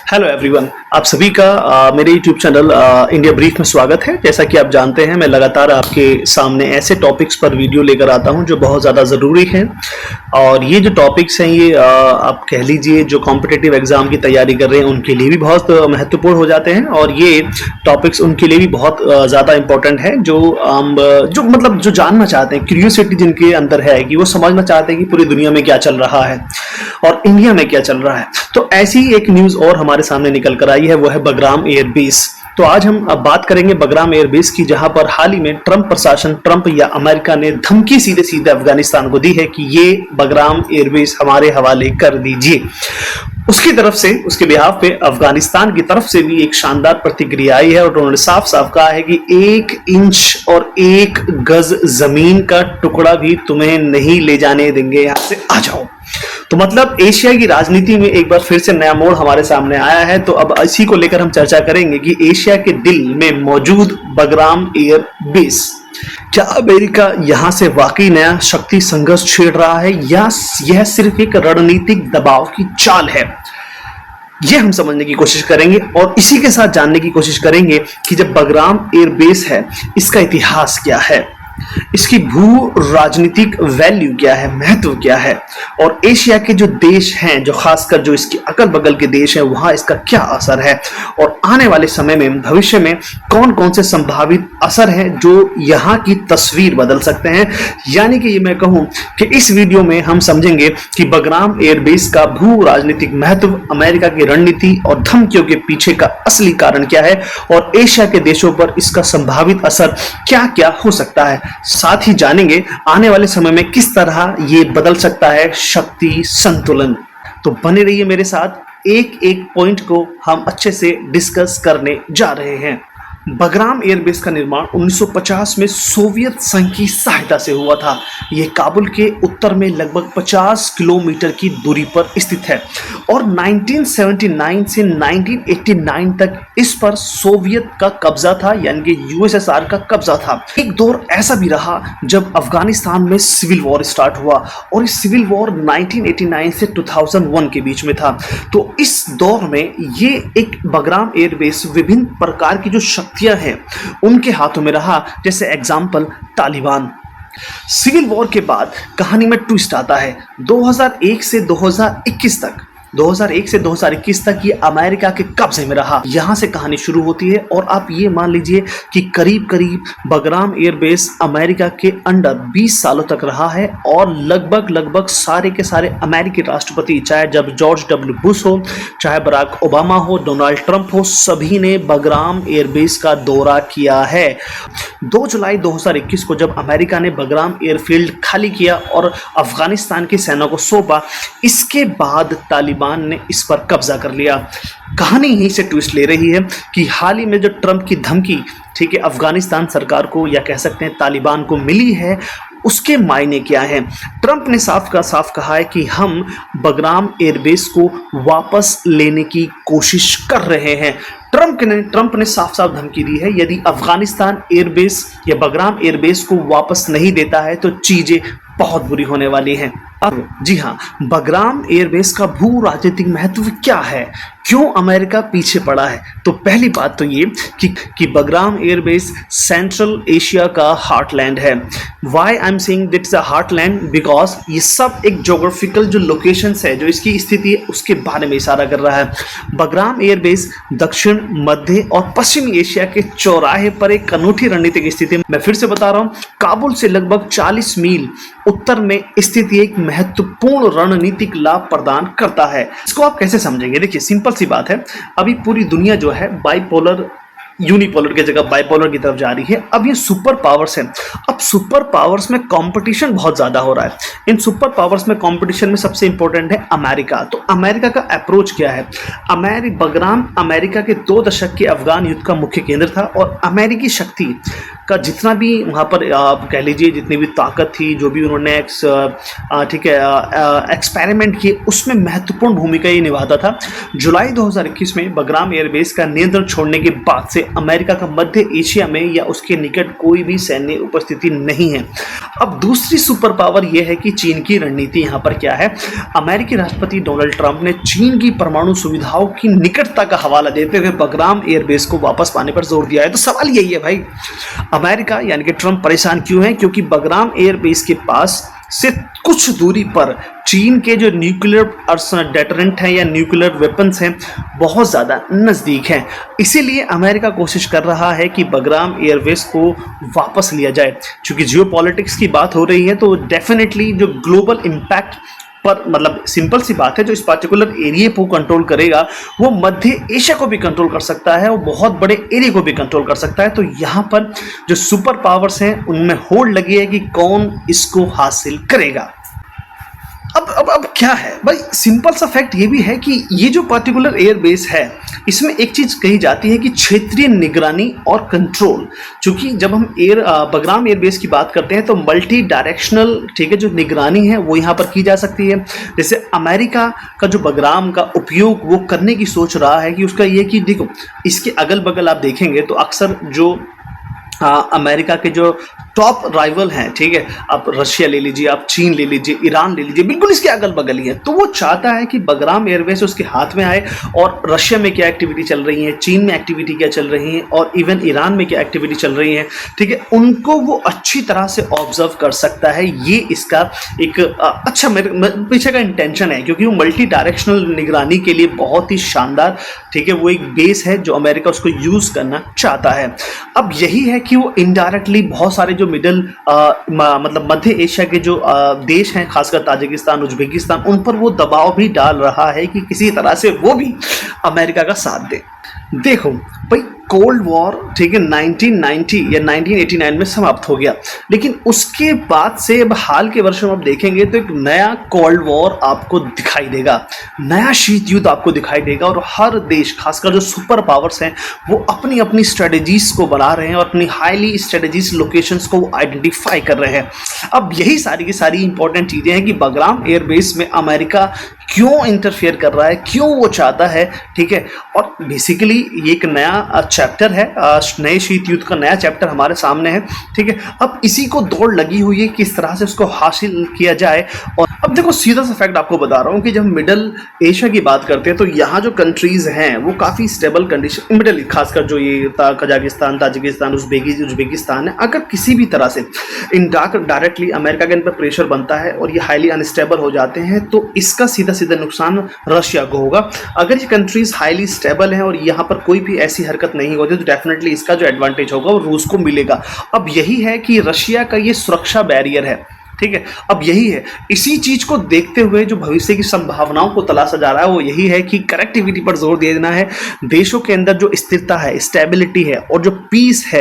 Hello everyone, आप सभी का मेरे यूट्यूब चैनल इंडिया ब्रीफ में स्वागत है। जैसा कि आप जानते हैं, मैं लगातार आपके सामने ऐसे टॉपिक्स पर वीडियो लेकर आता हूं जो बहुत ज़्यादा ज़रूरी हैं। और ये जो टॉपिक्स हैं ये आप कह लीजिए जो कॉम्पिटिटिव एग्ज़ाम की तैयारी कर रहे हैं उनके लिए भी बहुत महत्वपूर्ण हो जाते हैं। और ये टॉपिक्स उनके लिए भी बहुत ज़्यादा इंपॉर्टेंट है जो जानना चाहते हैं, क्यूरियोसिटी जिनके अंदर है कि वो समझना चाहते हैं कि पूरी दुनिया में क्या चल रहा है और इंडिया में क्या चल रहा है। तो ऐसी एक न्यूज़ और हमारे सामने निकल कर आई है, वो है बगराम एयरबेस। तो आज हम अब बात करेंगे बगराम एयरबेस की, जहां पर हाल ही में ट्रंप या अमेरिका ने धमकी सीधे सीधे अफगानिस्तान को दी है कि ये बगराम एयरबेस हमारे हवाले कर दीजिए। उसकी तरफ से, उसके बिहाफ पे अफगानिस्तान की तरफ से भी एक शानदार प्रतिक्रिया आई है और उन्होंने साफ साफ कहा है कि 1 इंच और 1 गज जमीन का टुकड़ा भी तुम्हें नहीं ले जाने देंगे, यहां से आ जाओ। तो मतलब एशिया की राजनीति में एक बार फिर से नया मोड़ हमारे सामने आया है। तो अब इसी को लेकर हम चर्चा करेंगे कि एशिया के दिल में मौजूद बगराम एयर बेस, क्या अमेरिका यहां से वाकई नया शक्ति संघर्ष छेड़ रहा है या यह सिर्फ एक रणनीतिक दबाव की चाल है? यह हम समझने की कोशिश करेंगे और इसी के साथ जानने की कोशिश करेंगे कि जब बगराम एयर बेस है, इसका इतिहास क्या है, इसकी भू राजनीतिक वैल्यू क्या है, महत्व क्या है, और एशिया के जो देश हैं, जो खासकर जो इसके अगल बगल के देश हैं, वहां इसका क्या असर है, और आने वाले समय में भविष्य में कौन कौन से संभावित असर हैं जो यहाँ की तस्वीर बदल सकते हैं। यानी कि ये मैं कहूँ कि इस वीडियो में हम समझेंगे कि बगराम एयरबेस का भू राजनीतिक महत्व, अमेरिका की रणनीति और धमकियों के पीछे का असली कारण क्या है, और एशिया के देशों पर इसका संभावित असर क्या क्या हो सकता है। साथ ही जानेंगे आने वाले समय में किस तरह ये बदल सकता है शक्ति संतुलन। तो बने रहिए मेरे साथ, एक एक पॉइंट को हम अच्छे से डिस्कस करने जा रहे हैं। बगराम एयरबेस का निर्माण 1950 में सोवियत संघ की सहायता से हुआ था। यह काबुल के उत्तर में लगभग 50 किलोमीटर की दूरी पर स्थित है और 1979 से 1989 तक इस पर सोवियत का कब्जा था, यानी कि यूएसएसआर का कब्जा था। एक दौर ऐसा भी रहा जब अफगानिस्तान में सिविल वॉर स्टार्ट हुआ और इस सिविल वॉर 1989 से 2001 के बीच में था। तो इस दौर में ये एक बगराम एयरबेस विभिन्न प्रकार की जो हैं उनके हाथों में रहा। जैसे एग्जाम्पल तालिबान। सिविल वॉर के बाद कहानी में ट्विस्ट आता है। 2001 से 2021 तक ये अमेरिका के कब्जे में रहा। यहां से कहानी शुरू होती है और आप ये मान लीजिए कि करीब करीब बगराम एयरबेस अमेरिका के अंडर 20 सालों तक रहा है और लगभग सारे के सारे अमेरिकी राष्ट्रपति, चाहे जब जॉर्ज डब्ल्यू बुश हो, चाहे बराक ओबामा हो, डोनाल्ड ट्रंप हो, सभी ने बगराम एयरबेस का दौरा किया है। 2 जुलाई 2021 को जब अमेरिका ने बगराम एयरफील्ड खाली किया और अफगानिस्तान की सेना को सौंपा, इसके बाद तालिबान ने इस पर कब्जा कर लिया। कहानी यहीं से ट्विस्ट ले रही है कि हाल ही में जो ट्रंप की धमकी, ठीक है, अफगानिस्तान सरकार को या कह सकते हैं तालिबान को मिली है, उसके मायने क्या हैं। ट्रंप ने साफ कहा है कि हम बगराम एयरबेस को वापस लेने की कोशिश कर रहे हैं। ट्रंप ने साफ धमकी दी है, यदि अफगानिस्तान एयरबेस या बगराम एयरबेस को वापस नहीं देता है तो चीजें बहुत बुरी होने वाली हैं। अब जी हाँ, बगराम एयरबेस का भू राजनीतिक महत्व क्या है, क्यों अमेरिका पीछे पड़ा है? तो पहली बात तो ये कि बगराम एयरबेस सेंट्रल एशिया का हार्टलैंड है। Why I am saying that's a heartland, because ये सब एक ज्योग्राफिकल जो लोकेशंस है, जो इसकी स्थिति है, उसके बारे में इशारा कर रहा है। बगराम एयरबेस दक्षिण, मध्य और पश्चिमी एशिया के चौराहे पर एक अनूठी रणनीतिक स्थिति, मैं फिर से बता रहा हूँ, काबुल से लगभग 40 मील उत्तर में स्थित एक महत्वपूर्ण रणनीतिक लाभ प्रदान करता है। इसको आप कैसे समझेंगे? देखिए, सिंपल सी बात है, अभी पूरी दुनिया जो है बाइपोलर, यूनिपोलर की जगह बाइपोलर की तरफ जा रही है। अब ये सुपर पावर्स हैं। अब सुपर पावर्स में कंपटीशन बहुत ज्यादा हो रहा है। इन सुपर पावर्स में कंपटीशन में सबसे इंपॉर्टेंट है अमेरिका। तो अमेरिका का अप्रोच क्या है? बगराम अमेरिका के 2 दशक के अफगान युद्ध का मुख्य केंद्र था और अमेरिकी शक्ति का जितना भी वहाँ पर आप कह लीजिए जितनी भी ताकत थी, जो भी उन्होंने ठीक है एक्सपेरिमेंट किए, उसमें महत्वपूर्ण भूमिका ये निभाता था। जुलाई 2021 में बगराम एयरबेस का नियंत्रण छोड़ने के बाद से अमेरिका का मध्य एशिया में या उसके निकट कोई भी सैन्य उपस्थिति नहीं है। अब दूसरी सुपर पावर यह है कि चीन की रणनीति यहाँ पर क्या है। अमेरिकी राष्ट्रपति डोनाल्ड ट्रंप ने चीन की परमाणु सुविधाओं की निकटता का हवाला देते हुए बगराम एयरबेस को वापस पाने पर जोर दिया है। तो सवाल यही है भाई, अमेरिका यानी कि ट्रंप परेशान क्यों है? क्योंकि बगराम एयरबेस के पास से कुछ दूरी पर चीन के जो न्यूक्लियर डेटरेंट हैं या न्यूक्लियर वेपन्स हैं बहुत ज़्यादा नज़दीक हैं। इसीलिए अमेरिका कोशिश कर रहा है कि बगराम एयरबेस को वापस लिया जाए। क्योंकि जियोपॉलिटिक्स की बात हो रही है तो डेफिनेटली जो ग्लोबल इम्पैक्ट पर मतलब सिंपल सी बात है, जो इस पर्टिकुलर एरिया को कंट्रोल करेगा वो मध्य एशिया को भी कंट्रोल कर सकता है, वो बहुत बड़े एरिया को भी कंट्रोल कर सकता है। तो यहाँ पर जो सुपर पावर्स हैं उनमें होड़ लगी है कि कौन इसको हासिल करेगा। अब क्या है भाई, सिंपल सा फैक्ट ये भी है कि ये जो पर्टिकुलर एयरबेस है इसमें एक चीज कही जाती है कि क्षेत्रीय निगरानी और कंट्रोल। क्योंकि जब हम बगराम एयरबेस की बात करते हैं तो मल्टी डायरेक्शनल ठीक है जो निगरानी है वो यहाँ पर की जा सकती है। जैसे अमेरिका का जो बगराम का उपयोग वो करने की सोच रहा है कि उसका ये कि देखो इसके अगल बगल आप देखेंगे तो अक्सर जो अमेरिका के जो टॉप राइवल हैं, ठीक है, आप रशिया ले लीजिए, आप चीन ले लीजिए, ईरान ले लीजिए, बिल्कुल इसके अगल बगल ही है। तो वो चाहता है कि बगराम एयरबेस उसके हाथ में आए और रशिया में क्या एक्टिविटी चल रही है, चीन में एक्टिविटी क्या चल रही है और इवन ईरान में क्या एक्टिविटी चल रही है, ठीक है, उनको वो अच्छी तरह से ऑब्जर्व कर सकता है। ये इसका एक अच्छा मेरे पीछे का इंटेंशन है, क्योंकि वो मल्टी डायरेक्शनल निगरानी के लिए बहुत ही शानदार, ठीक है, वो एक बेस है जो अमेरिका उसको यूज करना चाहता है। अब यही है कि वो इनडायरेक्टली बहुत सारे जो मिडल मतलब मध्य एशिया के जो देश हैं, खासकर ताजिकिस्तान, उज्बेकिस्तान, उन पर वो दबाव भी डाल रहा है कि किसी तरह से वो भी अमेरिका का साथ दे। देखो भाई, कोल्ड वॉर ठीक है 1990 या 1989 में समाप्त हो गया, लेकिन उसके बाद से अब हाल के वर्षों में आप देखेंगे तो एक नया कोल्ड वॉर आपको दिखाई देगा, नया शीत युद्ध आपको दिखाई देगा। और हर देश, खासकर जो सुपर पावर्स हैं, वो अपनी अपनी स्ट्रेटेजीज को बना रहे हैं और अपनी हाईली स्ट्रेटेजीज लोकेशंस को आइडेंटिफाई कर रहे हैं। अब यही सारी की सारी इंपॉर्टेंट चीज़ें हैं कि बगराम एयरबेस में अमेरिका क्यों इंटरफेयर कर रहा है, क्यों वो चाहता है, ठीक है। और बेसिकली ये एक नया चैप्टर है, नए शीत युद्ध का नया चैप्टर हमारे सामने है, ठीक है। अब इसी को दौड़ लगी हुई है किस तरह से उसको हासिल किया जाए। और अब देखो सीधा सा फैक्ट आपको बता रहा हूँ कि जब मिडल एशिया की बात करते हैं तो यहाँ जो कंट्रीज हैं वो काफ़ी स्टेबल कंडीशन, मिडल खासकर जो ये कजाकिस्तान, ताजिकिस्तान, उज्बेकिस्तान है, अगर किसी भी तरह से डायरेक्टली अमेरिका के इन पर प्रेशर बनता है और ये हाईली अनस्टेबल हो जाते हैं तो इसका सीधा सीधा नुकसान रशिया को होगा। अगर ये कंट्रीज हाईली स्टेबल हैं और यहाँ पर कोई भी ऐसी हरकत नहीं होती तो डेफिनेटली इसका जो एडवांटेज होगा वो रूस को मिलेगा। अब यही है कि रशिया का ये सुरक्षा बैरियर है, ठीक है। अब यही है, इसी चीज को देखते हुए जो भविष्य की संभावनाओं को तलाशा जा रहा है वो यही है कि कनेक्टिविटी पर जोर दिया देना है, देशों के अंदर जो स्थिरता है, स्टेबिलिटी है और जो पीस है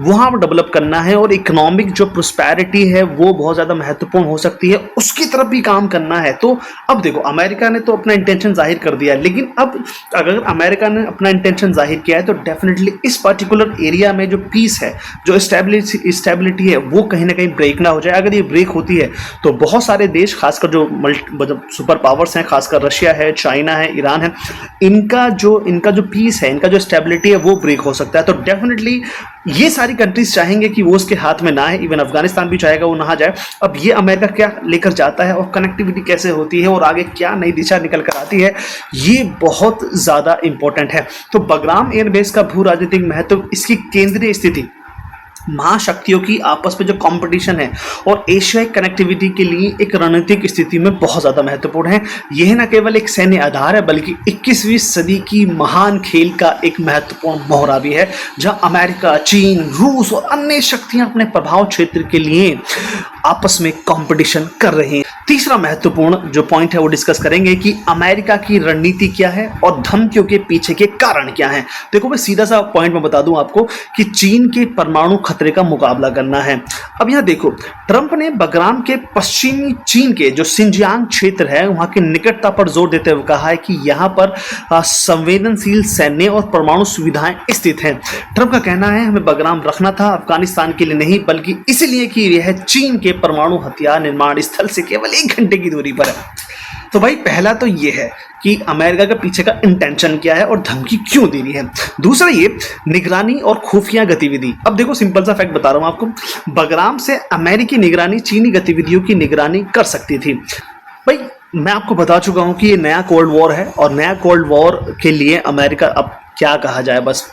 वहां पर डेवलप करना है, और इकोनॉमिक जो प्रोस्पेरिटी है वो बहुत ज्यादा महत्वपूर्ण हो सकती है, उसकी तरफ भी काम करना है। तो अब देखो, अमेरिका ने तो अपना इंटेंशन जाहिर कर दिया, लेकिन अब अगर अमेरिका ने अपना इंटेंशन जाहिर किया है तो डेफिनेटली इस पर्टिकुलर एरिया में जो पीस है, जो स्टेबिलिटी है, वो कहीं ना कहीं ब्रेक ना हो जाए। अगर ये ब्रेक होती है तो बहुत सारे देश, खासकर जो सुपर पावर्स हैं, खासकर रशिया है, चाइना है, ईरान है, इनका जो पीस है, इनका जो स्टेबिलिटी है वो ब्रेक हो सकता है। तो डेफिनेटली ये सारी कंट्रीज चाहेंगे कि वो उसके हाथ में ना है, इवन अफगानिस्तान भी चाहेगा वो ना जाए। अब ये अमेरिका क्या लेकर जाता है और कनेक्टिविटी कैसे होती है और आगे क्या नई दिशा निकल कर आती है, ये बहुत ज्यादा इंपॉर्टेंट है। तो बगराम एयरबेस का भू राजनीतिक महत्व, इसकी केंद्रीय स्थिति, महाशक्तियों की आपस में जो कंपटीशन है और एशियाई कनेक्टिविटी के लिए एक रणनीतिक स्थिति में बहुत ज़्यादा महत्वपूर्ण है। यह न केवल एक सैन्य आधार है बल्कि 21वीं सदी की महान खेल का एक महत्वपूर्ण मोहरा भी है, जहां अमेरिका, चीन, रूस और अन्य शक्तियां अपने प्रभाव क्षेत्र के लिए आपस में कंपटीशन कर रहे हैं। तीसरा महत्वपूर्ण जो पॉइंट है वो डिस्कस करेंगे कि अमेरिका की रणनीति क्या है और धमकियों के पीछे के कारण क्या हैं। देखो मैं सीधा सा पॉइंट में बता दूं आपको कि चीन के परमाणु खतरे का मुकाबला करना है। अब यहां देखो, ट्रंप ने बगराम के पश्चिमी चीन के जो सिंजियांग क्षेत्र है वहां की निकटता पर जोर देते हुए कहा है कि यहां पर संवेदनशील सैन्य और परमाणु सुविधाएं स्थित हैं। ट्रंप का कहना है हमें बगराम रखना था अफगानिस्तान के लिए नहीं, बल्कि इसलिए कि यह चीन के परमाणु हथियार निर्माण स्थल से केवल 1 घंटे की दूरी पर है। तो भाई पहला तो ये है कि अमेरिका के पीछे का इंटेंशन क्या है और धमकी क्यों दे रही है। दूसरा ये निगरानी और खुफिया गतिविधि। अब देखो सिंपल सा फैक्ट बता रहा हूं आपको, बगराम से अमेरिकी निगरानी चीनी गतिविधियों की निगरानी कर सकती थी। भाई मैं आपको बता चुका हूं कि ये नया कोल्ड वॉर है और नया कोल्ड वॉर के लिए अमेरिका, अब क्या कहा जाए, बस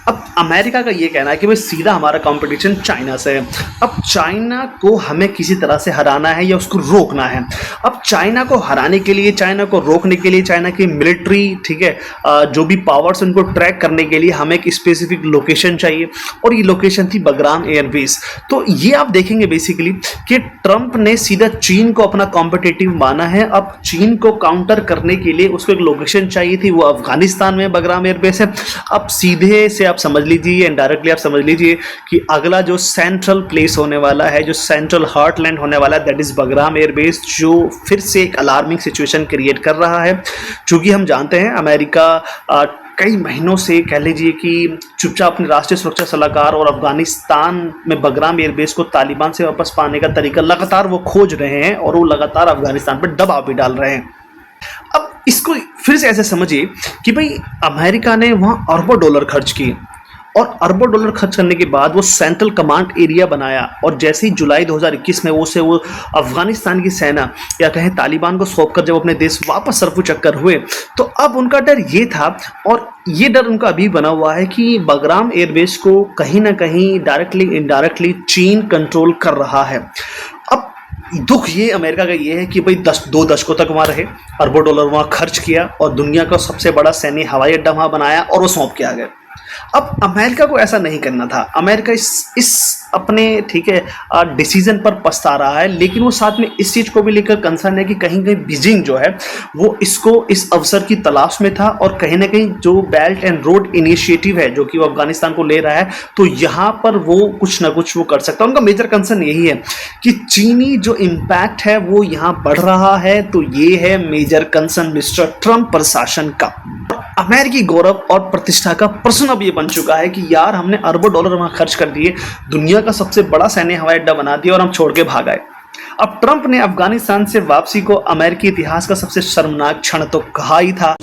अब अमेरिका का ये कहना है कि भाई सीधा हमारा कंपटीशन चाइना से है। अब चाइना को हमें किसी तरह से हराना है या उसको रोकना है। अब चाइना को हराने के लिए, चाइना को रोकने के लिए, चाइना की मिलिट्री, ठीक है, जो भी पावर्स उनको ट्रैक करने के लिए हमें एक स्पेसिफिक लोकेशन चाहिए और ये लोकेशन थी बगराम एयरबेस। तो ये आप देखेंगे बेसिकली कि ट्रंप ने सीधा चीन को अपना कॉम्पिटिटिव माना है। अब चीन को काउंटर करने के लिए उसको एक लोकेशन चाहिए थी, वो अफगानिस्तान में बगराम एयरबेस है। अब सीधे से आप समझ लीजिए, इनडायरेक्टली आप समझ लीजिए कि अगला जो सेंट्रल प्लेस होने वाला है, जो सेंट्रल हार्टलैंड होने वाला है, दैट इज बगराम एयरबेस, जो फिर से एक अलार्मिंग सिचुएशन क्रिएट कर रहा है। चूंकि हम जानते हैं अमेरिका कई महीनों से कह लीजिए कि चुपचाप अपने राष्ट्रीय सुरक्षा सलाहकार और अफगानिस्तान में बगराम एयरबेस को तालिबान से वापस पाने का तरीका लगातार वो खोज रहे हैं और वो लगातार अफगानिस्तान पर दबाव भी डाल रहे हैं। अब इसको फिर से ऐसे समझिए कि भाई अमेरिका ने वहां अरबों डॉलर खर्च किए और अरबों डॉलर खर्च करने के बाद वो सेंट्रल कमांड एरिया बनाया और जैसे ही जुलाई 2021 में वो अफगानिस्तान की सेना या कहें तालिबान को सौंपकर जब अपने देश वापस सरफू चक्कर हुए, तो अब उनका डर ये था और ये डर उनका अभी बना हुआ है कि बगराम एयरबेस को कहीं ना कहीं डायरेक्टली इनडायरेक्टली चीन कंट्रोल कर रहा है। अब दुख ये अमेरिका का ये है कि भाई 2 दशकों तक वहाँ रहे, अरबों डॉलर वहाँ खर्च किया और दुनिया का सबसे बड़ा सैन्य हवाई अड्डा वहाँ बनाया और वो सौंप के आ गए। अब अमेरिका को ऐसा नहीं करना था। अमेरिका इस अपने, ठीक है, डिसीजन पर पछता रहा है, लेकिन वो साथ में इस चीज को भी लेकर कंसर्न है कि कहीं कहीं बीजिंग जो है वो इसको इस अवसर की तलाश में था और कहीं ना कहीं जो बेल्ट एंड रोड इनिशिएटिव है जो कि वो अफगानिस्तान को ले रहा है, तो यहाँ पर वो कुछ ना कुछ वो कर सकता है। उनका मेजर कंसर्न यही है कि चीनी जो इम्पैक्ट है वो यहाँ बढ़ रहा है। तो ये है मेजर कंसर्न मिस्टर ट्रंप प्रशासन का। अमेरिकी गौरव और प्रतिष्ठा का प्रश्न अब ये बन चुका है कि यार हमने अरबों डॉलर वहां खर्च कर दिए, दुनिया का सबसे बड़ा सैन्य हवाई अड्डा बना दिया और हम छोड़ के भाग आए। अब ट्रंप ने अफगानिस्तान से वापसी को अमेरिकी इतिहास का सबसे शर्मनाक क्षण तो कहा ही था।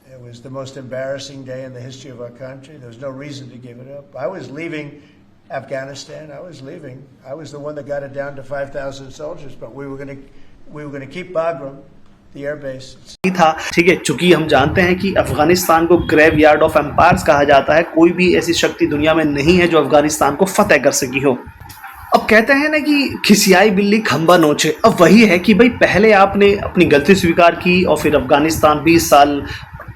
It was the most embarrassing day in the history of our country. There was no reason to give it up. I was leaving Afghanistan. I was leaving. I was the one that got it down to 5,000 soldiers, but we were going to keep Bagram, the air base. था, ठीक है, चूंकि हम जानते हैं कि अफगानिस्तान को grave yard of empires कहा जाता है। कोई भी ऐसी शक्ति दुनिया में नहीं है जो अफगानिस्तान को फतेह कर सकी हो। अब कहते हैं ना कि खिसियाई बिल्ली खंबा नोचे। अब वही है कि भाई पहले आपने अपनी गलती स्वीकार की और फिर अफगानिस्तान 20 साल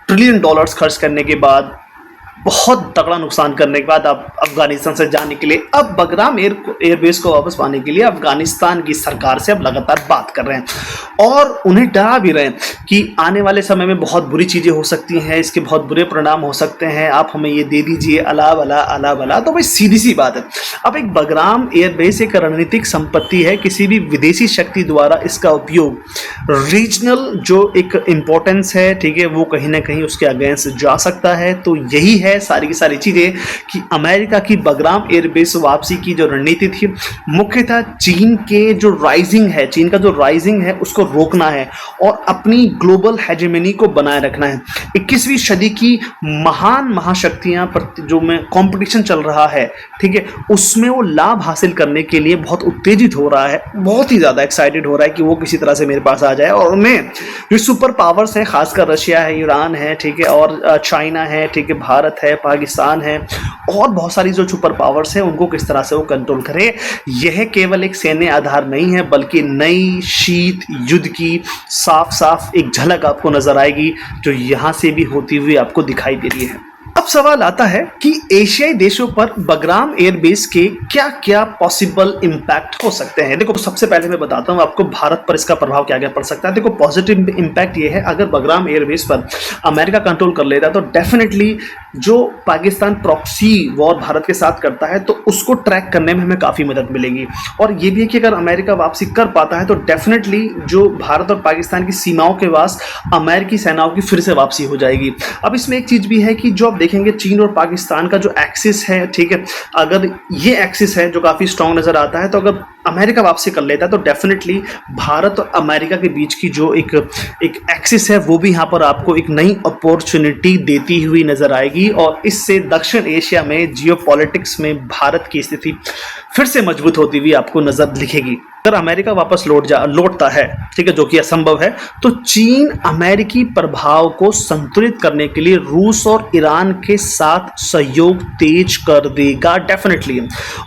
ट्रिलियन डॉलर्स खर्च करने के बाद, बहुत तगड़ा नुकसान करने के बाद आप अफगानिस्तान से जाने के लिए अब बगराम एयरबेस को वापस पाने के लिए अफगानिस्तान की सरकार से अब लगातार बात कर रहे हैं और उन्हें डरा भी रहे हैं कि आने वाले समय में बहुत बुरी चीज़ें हो सकती हैं, इसके बहुत बुरे परिणाम हो सकते हैं, आप हमें ये दे दीजिए, अला बला अला बला। तो भाई सीधी सी बात है, अब एक बगराम एयरबेस एक रणनीतिक संपत्ति है, किसी भी विदेशी शक्ति द्वारा इसका उपयोग रीजनल जो एक इम्पोर्टेंस है, ठीक है, वो कहीं ना कहीं उसके अगेंस्ट जा सकता है। तो यही है सारी की सारी चीजें कि अमेरिका की बगराम एयरबेस वापसी की जो रणनीति थी, मुख्यतः चीन के जो राइजिंग है, चीन का जो राइजिंग है उसको रोकना है और अपनी ग्लोबल हेजेमनी को बनाए रखना है। 21वीं सदी की महान महाशक्तियां जो में कंपटीशन चल रहा है, ठीक है, उसमें वो लाभ हासिल करने के लिए बहुत उत्तेजित हो रहा है, बहुत ही ज्यादा एक्साइटेड हो रहा है कि वो किसी तरह से मेरे पास आ जाए और उन्हें जो सुपर पावर्स हैं, खासकर रशिया है, ईरान है, ठीक है, और चाइना है, ठीक है, भारत है, पाकिस्तान है और बहुत सारी जो सुपर पावर्स हैं, उनको किस तरह से वो कंट्रोल करे। यह केवल एक सैन्य आधार नहीं है बल्कि नई शीत युद्ध की साफ साफ एक झलक आपको नजर आएगी जो यहां से भी होती हुई आपको दिखाई दे रही है। अब सवाल आता है कि एशियाई देशों पर बगराम एयरबेस के क्या क्या पॉसिबल इंपैक्ट हो सकते हैं। देखो सबसे पहले मैं बताता हूं आपको भारत पर इसका प्रभाव क्या क्या पड़ सकता है। देखो पॉजिटिव इंपैक्ट ये है, अगर बगराम एयरबेस पर अमेरिका कंट्रोल कर लेता है तो डेफिनेटली जो पाकिस्तान प्रॉक्सी वॉर भारत के साथ करता है तो उसको ट्रैक करने में हमें काफ़ी मदद मिलेगी। और ये भी है कि अगर अमेरिका वापसी कर पाता है तो डेफिनेटली जो भारत और पाकिस्तान की सीमाओं के पास अमेरिकी सेनाओं की फिर से वापसी हो जाएगी। अब इसमें एक चीज़ भी है कि जो आप देखेंगे चीन और पाकिस्तान का जो एक्सिस है, ठीक है, अगर ये एक्सिस है जो काफ़ी स्ट्रॉन्ग नज़र आता है, तो अगर अमेरिका वापसी कर लेता है तो डेफिनेटली भारत और अमेरिका के बीच की जो एक एक्सिस है वो भी यहाँ पर आपको एक नई अपॉर्चुनिटी देती हुई नजर आएगी और इससे दक्षिण एशिया में जियोपॉलिटिक्स में भारत की स्थिति फिर से मजबूत होती हुई आपको नजर दिखेगी। अगर अमेरिका वापस लौटता है, ठीक है, जो कि असंभव है, तो चीन अमेरिकी प्रभाव को संतुलित करने के लिए रूस और ईरान के साथ सहयोग तेज कर देगा डेफिनेटली।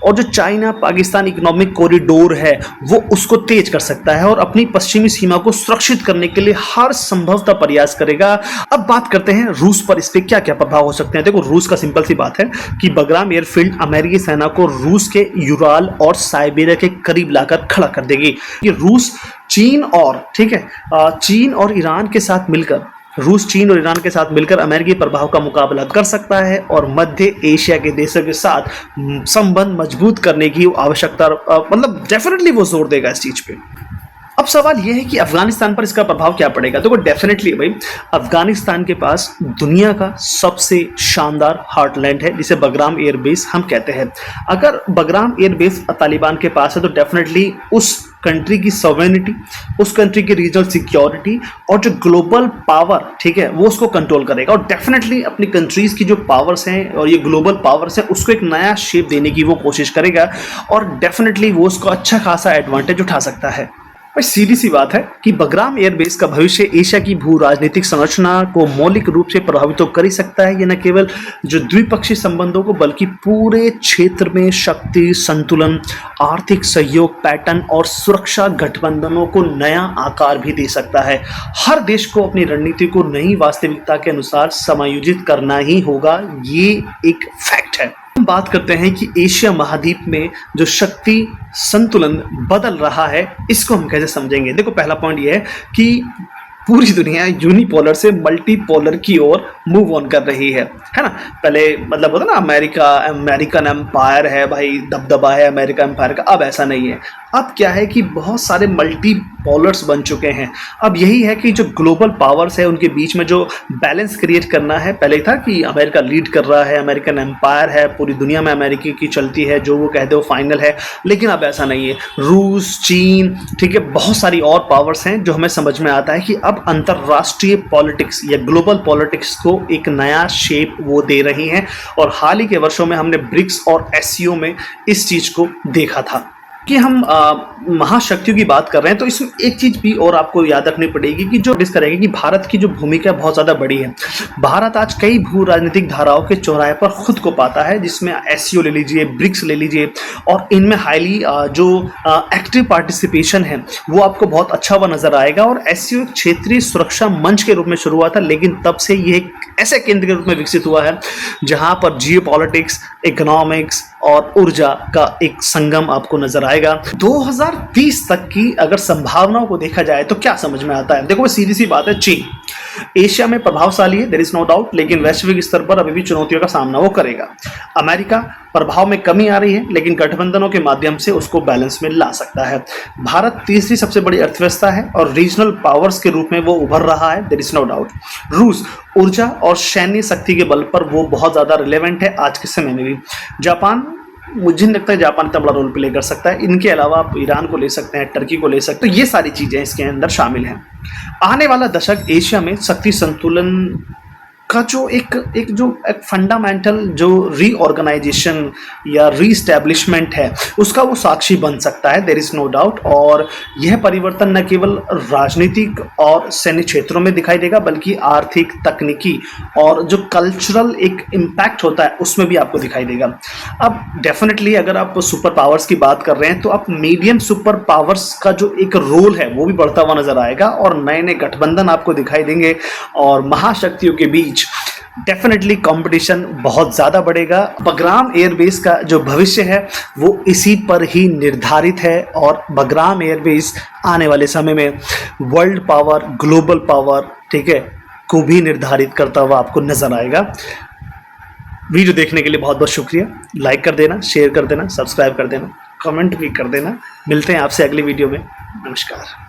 और जो चाइना पाकिस्तान इकोनॉमिक कॉरिडोर है वो उसको तेज कर सकता है और अपनी पश्चिमी सीमा को सुरक्षित करने के लिए हर संभवतः प्रयास करेगा। अब बात करते हैं रूस पर, इस पर क्या क्या प्रभाव हो सकते हैं। देखो रूस का सिंपल सी बात है कि बगराम एयरफील्ड अमेरिकी सेना को रूस के यूराल और साइबेरिया के करीब लाकर खड़ा कर देगी। ये रूस चीन और, ठीक है, चीन और ईरान के साथ मिलकर अमेरिकी प्रभाव का मुकाबला कर सकता है और मध्य एशिया के देशों के साथ संबंध मजबूत करने की आवश्यकता, मतलब डेफिनेटली वो जोर देगा इस चीज पे। अब सवाल यह है कि अफगानिस्तान पर इसका प्रभाव क्या पड़ेगा। देखो डेफिनेटली भाई अफगानिस्तान के पास दुनिया का सबसे शानदार हार्टलैंड है जिसे बगराम एयरबेस हम कहते हैं। अगर बगराम एयरबेस तालिबान के पास है तो डेफिनेटली उस कंट्री की सॉवरेनिटी, उस कंट्री की रीजनल सिक्योरिटी और जो ग्लोबल पावर, ठीक है, वो उसको कंट्रोल करेगा और डेफिनेटली अपनी कंट्रीज की जो पावर्स हैं और ये ग्लोबल पावर्स हैं उसको एक नया शेप देने की वो कोशिश करेगा और डेफिनेटली वो उसको अच्छा खासा एडवांटेज उठा सकता है। भाई सीधी सी बात है कि बगराम एयरबेस का भविष्य एशिया की भू राजनीतिक संरचना को मौलिक रूप से प्रभावित तो कर ही सकता है। ये न केवल जो द्विपक्षीय संबंधों को बल्कि पूरे क्षेत्र में शक्ति संतुलन, आर्थिक सहयोग पैटर्न और सुरक्षा गठबंधनों को नया आकार भी दे सकता है। हर देश को अपनी रणनीति को नई वास्तविकता के अनुसार समायोजित करना ही होगा, ये एक फैक्ट है। हम बात करते हैं कि एशिया महाद्वीप में जो शक्ति संतुलन बदल रहा है इसको हम कैसे समझेंगे। देखो पहला पॉइंट ये है कि पूरी दुनिया यूनिपोलर से मल्टीपोलर की ओर मूव ऑन कर रही है ना। पहले मतलब होता ना अमेरिकन एम्पायर है भाई, दबदबा है अमेरिका एम्पायर का, अब ऐसा नहीं है। अब क्या है कि बहुत सारे मल्टीपोलर्स बन चुके हैं। अब यही है कि जो ग्लोबल पावर्स है उनके बीच में जो बैलेंस क्रिएट करना है। पहले था कि अमेरिका लीड कर रहा है, अमेरिकन एम्पायर है, पूरी दुनिया में अमेरिका की चलती है, जो वो कहते हो फाइनल है, लेकिन अब ऐसा नहीं है। रूस, चीन, ठीक है, बहुत सारी और पावर्स हैं जो हमें समझ में आता है कि अब अंतरराष्ट्रीय पॉलिटिक्स या ग्लोबल पॉलिटिक्स को एक नया शेप वो दे रही हैं और हाल ही के वर्षों में हमने ब्रिक्स और एससीओ में इस चीज को देखा था। कि हम महाशक्तियों की बात कर रहे हैं तो इसमें एक चीज भी और आपको याद रखनी पड़ेगी कि जो डिस्कस करेगी कि भारत की जो भूमिका बहुत ज्यादा बड़ी है। भारत आज कई भू राजनीतिक धाराओं के चौराहे पर खुद को पाता है, जिसमें एससीओ ले लीजिए, ब्रिक्स ले लीजिए, और इनमें हाईली जो एक्टिव पार्टिसिपेशन है वो आपको बहुत अच्छा हुआ नजर आएगा। और एससीओ एक क्षेत्रीय सुरक्षा मंच के रूप में शुरू हुआ था, लेकिन तब से ये एक ऐसे केंद्र के रूप में विकसित हुआ है जहां पर जियोपॉलिटिक्स, इकोनॉमिक्स और ऊर्जा का एक संगम आपको नजर आएगा। 2030 तक की अगर संभावनाओं को देखा जाए तो क्या समझ में आता है। देखो सीधी सी बात है, चीन एशिया में प्रभावशाली है, देयर इज नो डाउट, लेकिन वैश्विक स्तर पर अभी भी चुनौतियों का सामना वो करेगा। अमेरिका प्रभाव में कमी आ रही है, लेकिन गठबंधनों के माध्यम से उसको बैलेंस में ला सकता है। भारत तीसरी सबसे बड़ी अर्थव्यवस्था है और रीजनल पावर्स के रूप में वो उभर रहा है, देयर इज नो डाउट। रूस ऊर्जा और सैन्य शक्ति के बल पर वो बहुत ज्यादा रिलेवेंट है आज के समय में भी। जापान, मुझे नहीं लगता है जापान इतना बड़ा रोल प्ले कर सकता है। इनके अलावा आप ईरान को ले सकते हैं, टर्की को ले सकते हैं, तो ये सारी चीजें इसके अंदर शामिल हैं। आने वाला दशक एशिया में शक्ति संतुलन का जो एक फंडामेंटल जो रीऑर्गेनाइजेशन या रीस्टैब्लिशमेंट है उसका वो साक्षी बन सकता है, देयर इज नो डाउट। और यह परिवर्तन न केवल राजनीतिक और सैन्य क्षेत्रों में दिखाई देगा, बल्कि आर्थिक, तकनीकी और जो कल्चरल एक इम्पैक्ट होता है उसमें भी आपको दिखाई देगा। अब डेफिनेटली अगर आप सुपर पावर्स की बात कर रहे हैं तो अब मीडियम सुपर पावर्स का जो एक रोल है वो भी बढ़ता हुआ नजर आएगा और नए नए गठबंधन आपको दिखाई देंगे और महाशक्तियों के बीच डेफिनेटली कंपटीशन बहुत ज़्यादा बढ़ेगा। बगराम एयरबेस का जो भविष्य है वो इसी पर ही निर्धारित है और बगराम एयरबेस आने वाले समय में वर्ल्ड पावर, ग्लोबल पावर, ठीक है, को भी निर्धारित करता हुआ आपको नजर आएगा। वीडियो देखने के लिए बहुत बहुत शुक्रिया। लाइक कर देना, शेयर कर देना, सब्सक्राइब कर देना, कमेंट भी कर देना। मिलते हैं आपसे अगली वीडियो में। नमस्कार।